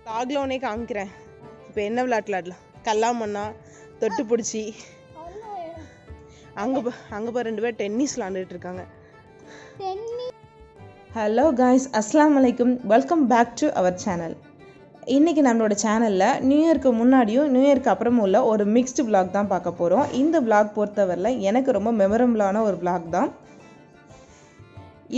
டாக்ல காமிக்கிறேன். இப்போ என்ன விளையாடலாம்? கல்லாமண்ணா, தொட்டு பிடிச்சி. அங்கே போய் 2 பேர் டென்னிஸ் விளாண்டுட்டு இருக்காங்க. ஹலோ காய்ஸ், அஸ்ஸலாமு அலைக்கும். Welcome back to our channel. இன்றைக்கி நம்மளோட சேனலில் நியூ இயர்க்கு முன்னாடியும் நியூ இயர்க்கு அப்புறமும் உள்ள ஒரு மிக்ஸ்டு விளாக் தான் பார்க்க போகிறோம். இந்த விளாக் பொறுத்தவரையில் எனக்கு ரொம்ப மெமரபிளான ஒரு விளாக் தான்.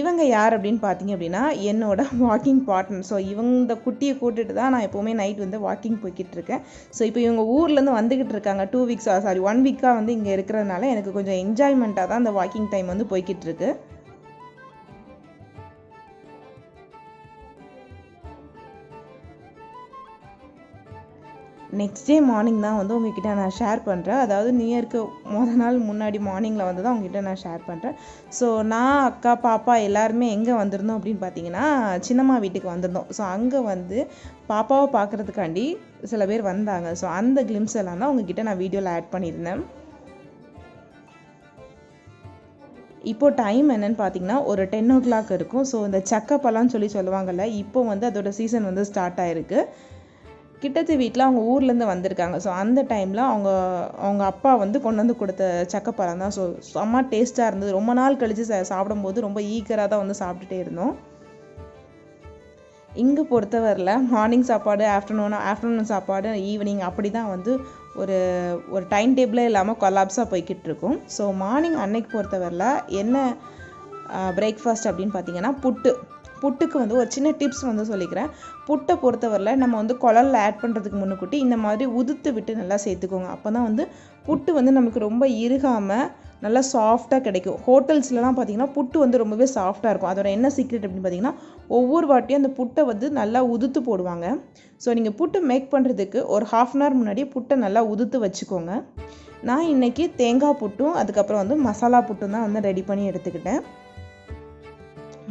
இவங்க யார் அப்படின்னு பார்த்தீங்க அப்படின்னா என்னோட வாக்கிங் பார்ட்னர். ஸோ இவங்க குட்டியை கூட்டிட்டு தான் நான் எப்போவுமே நைட் வந்து வாக்கிங் போய்கிட்டு இருக்கேன். ஸோ இப்போ இவங்க ஊர்லேருந்து வந்துக்கிட்டு இருக்காங்க. 1 வீக்காக வந்து இங்கே இருக்கிறதுனால எனக்கு கொஞ்சம் என்ஜாய்மெண்ட்டாக தான் அந்த வாக்கிங் டைம் வந்து போய்கிட்டு இருக்கு. நெக்ஸ்ட் டே மார்னிங் தான் வந்து உங்ககிட்ட நான் ஷேர் பண்ணுறேன். அதாவது நியூ இயர்க்கு நாள் முன்னாடி மார்னிங்கில் வந்து தான் உங்ககிட்ட நான் ஷேர் பண்ணுறேன். ஸோ நான், அக்கா, பாப்பா எல்லாருமே எங்கே வந்திருந்தோம் அப்படின்னு பார்த்தீங்கன்னா சின்னம்மா வீட்டுக்கு வந்திருந்தோம். ஸோ அங்கே வந்து பாப்பாவை பார்க்குறதுக்காண்டி சில பேர் வந்தாங்க. ஸோ அந்த கிளிம்ஸ் எல்லாம் தான் உங்ககிட்ட நான் வீடியோவில் ஆட் பண்ணியிருந்தேன். இப்போது டைம் என்னென்னு பார்த்தீங்கன்னா ஒரு 10 o'clock இருக்கும். ஸோ இந்த சக்கப்பழம்னு சொல்லுவாங்கள்ல, இப்போ வந்து அதோட சீசன் வந்து ஸ்டார்ட் ஆகிருக்கு. கிட்டத்து வீட்டில் அவங்க ஊர்லேருந்து வந்திருக்காங்க. ஸோ அந்த டைமில் அவங்க அப்பா வந்து கொண்டு வந்து கொடுத்த சக்கப்பழம் தான். ஸோ செம்ம டேஸ்ட்டாக இருந்தது. ரொம்ப நாள் கழித்து சாப்பிடும்போது ரொம்ப ஈக்கராக தான் வந்து சாப்பிட்டுட்டே இருந்தோம். இங்கே பொறுத்தவரையில் மார்னிங் சாப்பாடு, ஆஃப்டர்நூன் சாப்பாடு, ஈவினிங் அப்படி தான் வந்து ஒரு டைம் டேபிளே இல்லாமல் கொலாப்ஸாக போய்கிட்டு இருக்கும். ஸோ மார்னிங் அன்னைக்கு பொறுத்தவரையில் என்ன பிரேக்ஃபாஸ்ட் அப்படின்னு பார்த்தீங்கன்னா புட்டுக்கு வந்து ஒரு சின்ன டிப்ஸ் வந்து சொல்லிக்கிறேன். புட்டை பொறுத்தவரையில் நம்ம வந்து குழல்ல ஆட் பண்ணுறதுக்கு முன்னுக்கூட்டி இந்த மாதிரி உதுத்து விட்டு நல்லா சேர்த்துக்கோங்க. அப்போ தான் வந்து புட்டு வந்து நமக்கு ரொம்ப இறுகாமல் நல்லா சாஃப்டாக கிடைக்கும். ஹோட்டல்ஸ்லாம் பார்த்திங்கன்னா புட்டு வந்து ரொம்பவே சாஃப்டாக இருக்கும். அதோட என்ன சீக்ரெட் அப்படின்னு பார்த்தீங்கன்னா ஒவ்வொரு வாட்டியும் அந்த புட்டை வந்து நல்லா உதுத்து போடுவாங்க. ஸோ நீங்கள் புட்டு மேக் பண்ணுறதுக்கு ஒரு 1/2 hour முன்னாடியே புட்டை நல்லா உதுத்து வச்சுக்கோங்க. நான் இன்றைக்கி தேங்காய் புட்டும் அதுக்கப்புறம் வந்து மசாலா புட்டும் தான் வந்து ரெடி பண்ணி எடுத்துக்கிட்டேன்.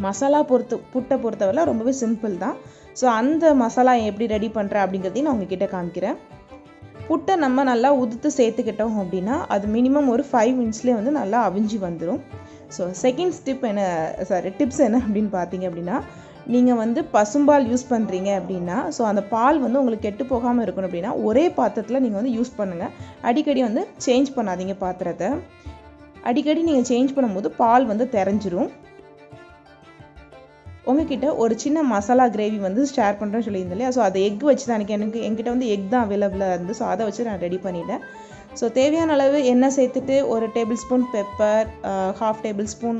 மசாலா புட்டை பொறுத்தவரை ரொம்பவே சிம்பிள் தான். ஸோ அந்த மசாலா எப்படி ரெடி பண்ணுறேன் அப்படிங்கிறதையும் நான் உங்ககிட்ட காமிக்கிறேன். புட்டை நம்ம நல்லா உதுத்து சேர்த்துக்கிட்டோம் அப்படின்னா அது மினிமம் ஒரு 5 minutesலேயே வந்து நல்லா அவிஞ்சி வந்துடும். ஸோ செகண்ட் டிப்ஸ் என்ன அப்படின்னு பார்த்தீங்க அப்படின்னா, நீங்கள் வந்து பசும்பால் யூஸ் பண்ணுறீங்க அப்படின்னா ஸோ அந்த பால் வந்து உங்களுக்கு கெட்டு போகாமல் இருக்கணும் அப்படின்னா ஒரே பாத்திரத்தில் நீங்கள் வந்து யூஸ் பண்ணுங்கள். அடிக்கடி வந்து சேஞ்ச் பண்ணாதீங்க பாத்திரத்தை. அடிக்கடி நீங்கள் சேஞ்ச் பண்ணும்போது பால் வந்து தெரிஞ்சிரும். உங்ககிட்ட ஒரு சின்ன மசாலா கிரேவி வந்து ஷேர் பண்ணுறேன்னு சொல்லியிருந்தேன் இல்லையா? ஸோ அதை எக் வச்சு தான் என்கிட்ட வந்து எக் தான் அவைலபிளாக இருந்து. ஸோ அதை வச்சு நான் ரெடி பண்ணிட்டேன். ஸோ தேவையான அளவு எண்ணெய் சேர்த்துட்டு 1 tablespoon பெப்பர், 1/2 tablespoon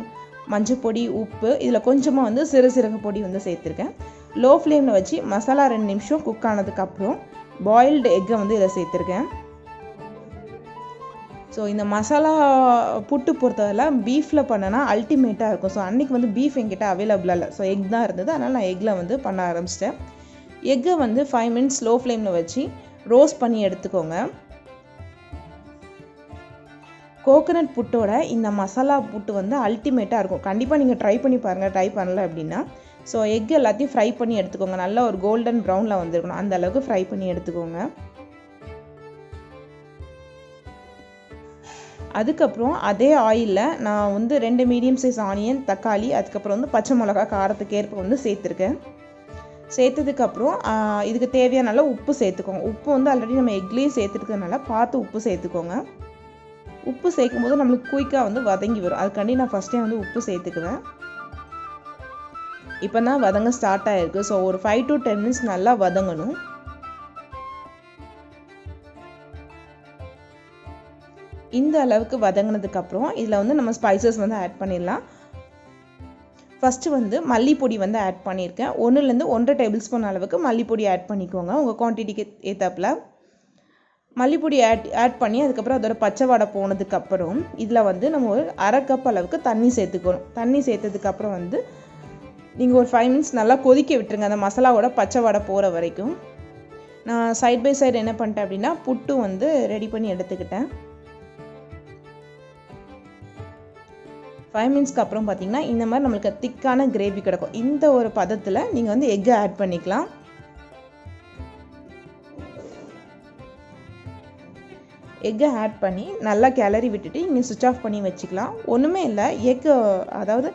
மஞ்சள் பொடி, உப்பு, இதில் கொஞ்சமாக வந்து சிறுசீரக பொடி வந்து சேர்த்துருக்கேன். லோ ஃப்ளேமில் வச்சு மசாலா 2 நிமிஷம் குக் ஆனதுக்கப்புறம் பாயில்டு எக்கை வந்து இதில் சேர்த்துருக்கேன். ஸோ இந்த மசாலா புட்டு பொறுத்தவரை பீஃபில் பண்ணனா அல்டிமேட்டாக இருக்கும். ஸோ அன்றைக்கி வந்து பீஃப் என்கிட்ட அவைலபிளாக இல்லை. ஸோ எக் தான் இருந்தது. அதனால் நான் எக்கில் வந்து பண்ண ஆரம்பிச்சிட்டேன். எக்கை வந்து 5 minutes லோ ஃப்ளேமில் வச்சு ரோஸ்ட் பண்ணி எடுத்துக்கோங்க. கோகனட் புட்டோட இந்த மசாலா புட்டு வந்து அல்டிமேட்டாக இருக்கும். கண்டிப்பாக நீங்கள் ட்ரை பண்ணி பாருங்கள், ட்ரை பண்ணல அப்படின்னா. ஸோ எக் எல்லாத்தையும் ஃப்ரை பண்ணி எடுத்துக்கோங்க. நல்லா ஒரு கோல்டன் ப்ரௌனில் வந்துருக்கணும், அந்த அளவுக்கு ஃப்ரை பண்ணி எடுத்துக்கோங்க. அதுக்கப்புறம் அதே ஆயிலில் நான் வந்து 2 மீடியம் சைஸ் ஆனியன், தக்காளி, அதுக்கப்புறம் வந்து பச்சை மிளகா காரத்துக்கு ஏற்ப வந்து சேர்த்துருக்கேன். சேர்த்ததுக்கப்புறம் இதுக்கு தேவையான நல்லா உப்பு சேர்த்துக்கோங்க. உப்பு வந்து ஆல்ரெடி நம்ம எக்லேயும் சேர்த்துருக்கிறதுனால பார்த்து உப்பு சேர்த்துக்கோங்க. உப்பு சேர்க்கும் போது நம்மளுக்கு குயிக்காக வந்து வதங்கி வரும். அதுக்காண்டி நான் ஃபஸ்ட்டே வந்து உப்பு சேர்த்துக்குவேன். இப்போ தான் வதங்க ஸ்டார்ட் ஆகிருக்கு. ஸோ ஒரு 5 to 10 minutes நல்லா வதங்கணும். இந்த அளவுக்கு வதங்கினதுக்கப்புறம் இதில் வந்து நம்ம ஸ்பைசஸ் வந்து ஆட் பண்ணிடலாம். ஃபஸ்ட்டு வந்து மல்லிப்பொடி வந்து ஆட் பண்ணியிருக்கேன். 1 to 1.5 tablespoon அளவுக்கு மல்லிப்பொடி ஆட் பண்ணிக்கோங்க உங்கள் குவான்டிட்டிக்கு ஏற்றாப்புல. மல்லிப்பொடி ஆட் பண்ணி அதுக்கப்புறம் அதோட பச்சை வாடை போனதுக்கப்புறம் இதில் வந்து நம்ம ஒரு 1/2 cup அளவுக்கு தண்ணி சேர்த்துக்கணும். தண்ணி சேர்த்ததுக்கப்புறம் வந்து நீங்கள் ஒரு 5 minutes நல்லா கொதிக்க விட்டுருங்க, அந்த மசாலாவோட பச்சை வாடை போகிற வரைக்கும். நான் சைட் பை சைடு என்ன பண்ணிட்டேன் அப்படின்னா புட்டு வந்து ரெடி பண்ணி எடுத்துக்கிட்டேன். 5 minutesக்கு அப்புறம் பார்த்தீங்கன்னா இந்த மாதிரி நம்மளுக்கு திக்கான கிரேவி கிடைக்கும். இந்த ஒரு பதத்தில் நீங்கள் வந்து எக்கை ஆட் பண்ணிக்கலாம். எக்கை ஆட் பண்ணி நல்லா கிளறி விட்டுட்டு இங்கே சுவிட்ச் ஆஃப் பண்ணி வச்சுக்கலாம். ஒன்றுமே இல்லை, அதாவது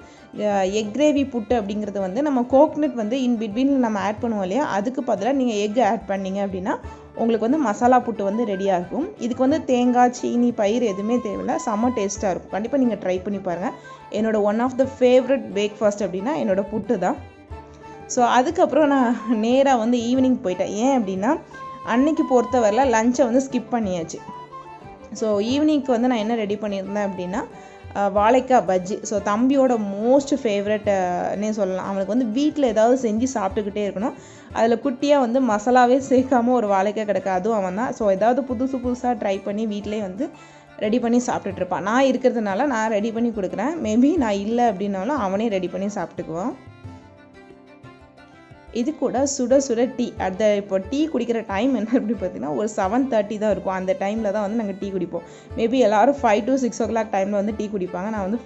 எக் கிரேவி புட்டு அப்படிங்கிறது வந்து நம்ம கோக்னட் வந்து இன் பிட்வீனில் நம்ம ஆட் பண்ணுவோம் இல்லையா, அதுக்கு பதிலாக நீங்கள் எக் ஆட் பண்ணிங்க அப்படின்னா உங்களுக்கு வந்து மசாலா புட்டு வந்து ரெடியாக இருக்கும். இதுக்கு வந்து தேங்காய், சீனி, பயிர் எதுவுமே தேவையில்லை, செம்ம டேஸ்ட்டாக இருக்கும். கண்டிப்பாக நீங்கள் ட்ரை பண்ணி பாருங்கள். என்னோடய one of the favourite breakfast அப்படின்னா என்னோடய புட்டு தான். ஸோ அதுக்கப்புறம் நான் நேராக வந்து ஈவினிங் போயிட்டேன். ஏன் அப்படின்னா அன்னைக்கு பொறுத்தவரையில் லஞ்சை வந்து ஸ்கிப் பண்ணியாச்சு. ஸோ ஈவினிங்க்கு வந்து நான் என்ன ரெடி பண்ணியிருந்தேன் அப்படின்னா வாழைக்காய் பஜ்ஜி. ஸோ தம்பியோட மோஸ்ட் ஃபேவரட்னே சொல்லலாம். அவனுக்கு வந்து வீட்டில் ஏதாவது செஞ்சு சாப்பிட்டுக்கிட்டே இருக்கணும். அதில் குட்டியாக வந்து மசாலாவே சேர்க்காமல் ஒரு வாழைக்காய் கிடக்கு, அதுவும் அவன் தான். ஸோ ஏதாவது புதுசாக ட்ரை பண்ணி வீட்டிலே வந்து ரெடி பண்ணி சாப்பிட்டுட்ருப்பான். நான் இருக்கிறதுனால நான் ரெடி பண்ணி கொடுக்குறேன். மேபி நான் இல்லை அப்படின்னாலும் அவனே ரெடி பண்ணி சாப்பிட்டுக்குவான். இது கூட சுட சுட டீ. இப்போ டீ குடிக்கிற டைம் என்ன அப்படி பார்த்தீங்கன்னா ஒரு 7:30 தான் இருக்கும். அந்த டைமில் தான் வந்து நாங்கள் டீ குடிப்போம். மேபி எல்லோரும் 5 to 6 o'clock டைமில் வந்து டீ குடிப்பாங்க. நான் வந்து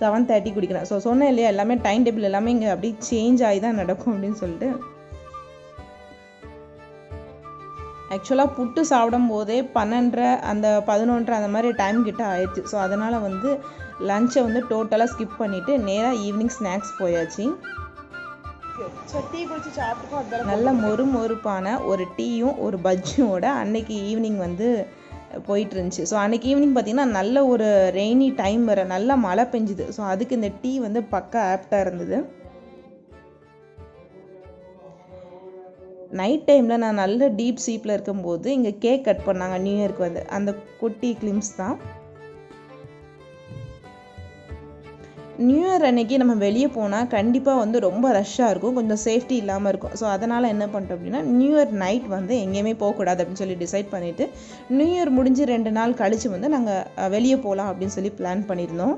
7:30 குடிக்கிறேன். ஸோ சொன்னேன் இல்லையா, எல்லாமே டைம் டேபிள் எல்லாமே இங்கே அப்படியே சேஞ்ச் ஆகி தான் நடக்கும் அப்படின்னு சொல்லிட்டு. ஆக்சுவலாக புட்டு சாப்பிடும் போதே 12:30 அந்த 11:30 அந்த மாதிரி டைம் கிட்ட ஆயிடுச்சு. ஸோ அதனால் வந்து லஞ்சை வந்து டோட்டலாக ஸ்கிப் பண்ணிவிட்டு நேராக ஈவினிங் ஸ்நாக்ஸ் போயாச்சு. டீ குடிச்சு சாப்பிட்டுக்கோ. நல்ல மொறுப்பான ஒரு டீயும் ஒரு பஜ்ஜியோட அன்னைக்கு ஈவினிங் வந்து போயிட்டு இருந்துச்சு. ஸோ அன்னைக்கு ஈவினிங் பார்த்தீங்கன்னா நல்ல ஒரு ரெய்னி டைம் வர நல்ல மழை பெஞ்சுது. ஸோ அதுக்கு இந்த டீ வந்து பக்கா ஆப்டாக இருந்தது. நைட் டைமில் நான் நல்ல டீப் ஸ்லீப்பில் இருக்கும்போது இங்கே கேக் கட் பண்ணாங்க நியூ இயருக்கு வந்து. அந்த குட்டி கிளிம்ஸ் தான். நியூ இயர் அன்னைக்கு நம்ம வெளியே போனால் கண்டிப்பாக வந்து ரொம்ப ரஷ்ஷாக இருக்கும், கொஞ்சம் சேஃப்டி இல்லாமல் இருக்கும். ஸோ அதனால் என்ன பண்ணிட்டோம் அப்படின்னா நியூ இயர் நைட் வந்து எங்கேயுமே போகக்கூடாது அப்படின்னு சொல்லி டிசைட் பண்ணிவிட்டு நியூ இயர் முடிஞ்சு 2 நாள் கழித்து வந்து நாங்கள் வெளியே போகலாம் அப்படின்னு சொல்லி பிளான் பண்ணியிருந்தோம்.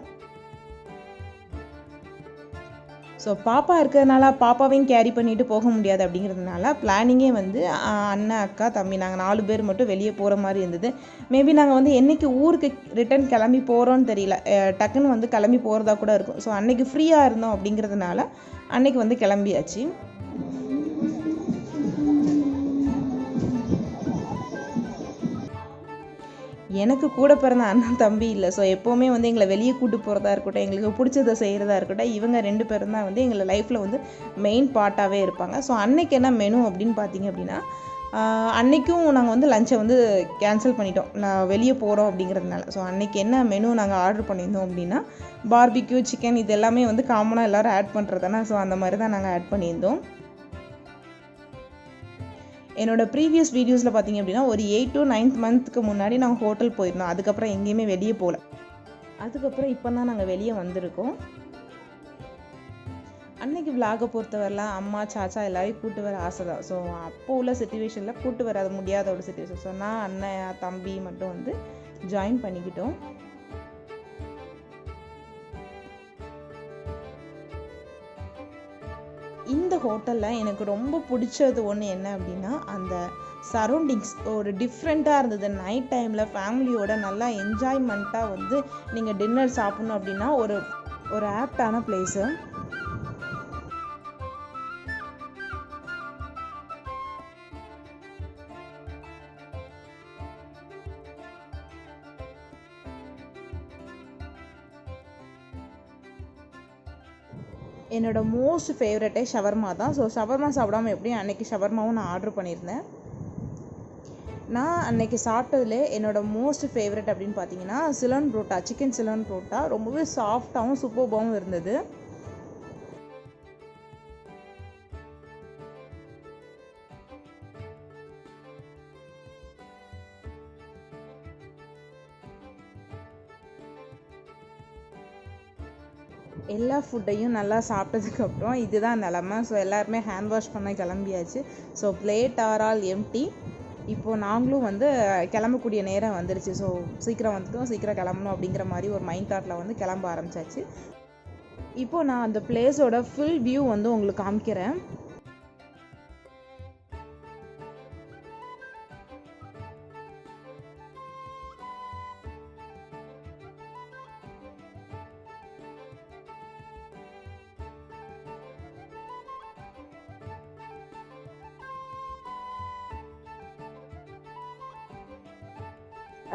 ஸோ பாப்பா இருக்கிறதுனால பாப்பாவையும் கேரி பண்ணிட்டு போக முடியாது அப்படிங்கிறதுனால பிளானிங்கே வந்து அண்ணன், அக்கா, தம்பி நாங்கள் 4 பேர் மட்டும் வெளியே போகிற மாதிரி இருந்தது. மேபி நாங்கள் வந்து என்றைக்கு ஊருக்கு ரிட்டர்ன் கிளம்பி போகிறோன்னு தெரியல, டக்குன்னு வந்து கிளம்பி போகிறதா கூட இருக்கும். ஸோ அன்றைக்கி ஃப்ரீயாக இருந்தோம் அப்படிங்கிறதுனால அன்றைக்கி வந்து கிளம்பியாச்சு. எனக்கு கூட பிறந்த அண்ணன் தம்பி இல்லை. ஸோ எப்போவுமே வந்து எங்களை வெளியே கூட்டு போகிறதா இருக்கட்டும், எங்களுக்கு பிடிச்சதை செய்கிறதா இருக்கட்டும், இவங்க 2 பேரும் தான் வந்து எங்களை லைஃப்பில் வந்து மெயின் பார்ட்டாகவே இருப்பாங்க. ஸோ அன்னைக்கு என்ன மெனு அப்படின்னு பார்த்தீங்க அப்படின்னா அன்றைக்கும் நாங்கள் வந்து லஞ்சை வந்து கேன்சல் பண்ணிட்டோம், நான் வெளியே போகிறோம் அப்படிங்கிறதுனால. ஸோ அன்றைக்கி என்ன மெனு நாங்கள் ஆர்டர் பண்ணியிருந்தோம் அப்படின்னா பார்பிக்யூ, சிக்கன், இது எல்லாமே வந்து காமனாக எல்லோரும் ஆட் பண்ணுறது தானே. ஸோ அந்த மாதிரி தான் நாங்கள் ஆட் பண்ணியிருந்தோம். என்னோடய ப்ரீவியஸ் வீடியோஸில் பார்த்தீங்க அப்படின்னா ஒரு 8 to 9th மந்த்துக்கு முன்னாடி நாங்கள் ஹோட்டல் போயிருந்தோம். அதுக்கப்புறம் எங்கேயுமே வெளியே போகல. அதுக்கப்புறம் இப்போ தான் நாங்கள் வெளியே வந்திருக்கோம். அன்னைக்கு விலாகை பொறுத்தவரைலாம் அம்மா, சாச்சா எல்லாரையும் கூட்டு வர ஆசை தான். ஸோ அப்போ உள்ள சுச்சுவேஷனில் கூட்டு வர முடியாத ஒரு சுச்சுவேஷன். ஸோ நான், அண்ணன், தம்பி மட்டும் வந்து ஜாயின் பண்ணிக்கிட்டோம். இந்த ஹோட்டலில் எனக்கு ரொம்ப பிடிச்சது ஒன்று என்ன அப்படின்னா அந்த சரௌண்டிங்ஸ் ஒரு டிஃப்ரெண்ட்டாக இருந்தது. நைட் டைமில் ஃபேமிலியோட நல்லா என்ஜாய்மெண்ட்டாக வந்து நீங்கள் டின்னர் சாப்பிட்ணும் அப்படின்னா ஒரு ஆப்டான பிளேஸு. என்னோடய மோஸ்ட் ஃபேவரட்டே ஷவர்மா தான். ஸோ ஷவர்மா சாப்பிடாமல் எப்படியும் அன்றைக்கி ஷவர்மாவும் நான் ஆர்டர் பண்ணியிருந்தேன். நான் அன்றைக்கி சாப்பிட்டதுலே என்னோடய மோஸ்ட் ஃபேவரட் அப்படின்னு பார்த்தீங்கன்னா சிலோன் புரோட்டா, சிக்கன் சிலோன் புரோட்டா. ரொம்பவே சாஃப்டாகவும் சூப்பர்பாகவும் இருந்தது. எல்லா ஃபுட்டையும் நல்லா சாப்பிட்டதுக்கப்புறம் இதுதான் நிலமை. ஸோ எல்லாருமே ஹேண்ட் வாஷ் பண்ண கிளம்பியாச்சு. So plate are all empty. இப்போது நாங்களும் வந்து கிளம்பக்கூடிய நேரம் வந்துருச்சு. ஸோ சீக்கிரம் வந்துட்டோம், சீக்கிரம் கிளம்பணும் அப்படிங்கிற மாதிரி ஒரு மைண்ட் தாட்டில் வந்து கிளம்ப ஆரம்பிச்சாச்சு. இப்போது நான் அந்த பிளேஸோட ஃபுல் வியூ வந்து உங்களுக்கு காமிக்கிறேன்.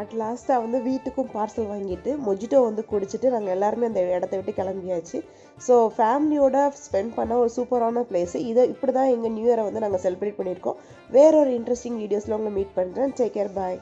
அட் லாஸ்ட்டாக வந்து வீட்டுக்கும் பார்சல் வாங்கிட்டு மொஜிட்டோ வந்து குடிச்சிட்டு நாங்கள் எல்லாருமே அந்த இடத்த விட்டு கிளம்பியாச்சு. ஸோ ஃபேமிலியோட ஸ்பெண்ட் பண்ண ஒரு சூப்பரான பிளேஸு. இப்படி தான் எங்கள் நியூ இயரை வந்து நாங்கள் செலிப்ரேட் பண்ணியிருக்கோம். வேற ஒரு இன்ட்ரெஸ்டிங் வீடியோஸில் உங்களை மீட் பண்ணுறேன். டேக் கேர், பாய்.